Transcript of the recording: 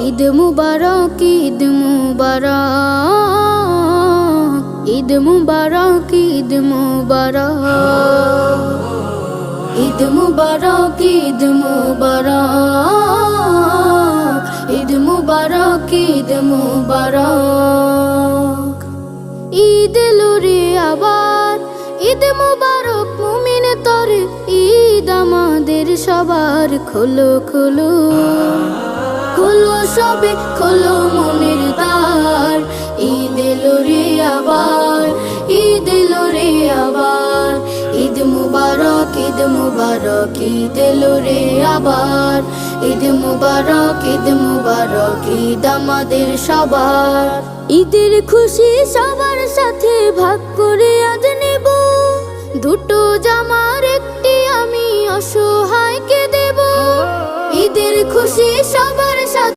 ঈদ মুবারক, ঈদ মুবারক, ঈদ মুবারক, ঈদ মুবারক, ঈদ মুবারক, ঈদ মুবারক, ঈদ মুবারক, ঈদ মুবারক। ঈদ এলো রে আবার, ঈদ মুবারক মুমিন তরে, ঈদ আমাদের সবার। খোলো খোলো খোলো সবে খোলো মনের দ্বার, ঈদ এলো রে আবার, ঈদ এলো রে আবার। ঈদ মুবারক, ঈদ মুবারক, ঈদ এলো রে আবার। ঈদ মুবারক, ঈদ মুবারক, ঈদ আমাদের সবার। ঈদের খুশি সবার সাথে ভাগ করে আজ নেব, দুটো জামার একটি আমি অসহায়কে দেব। ঈদের খুশি সবার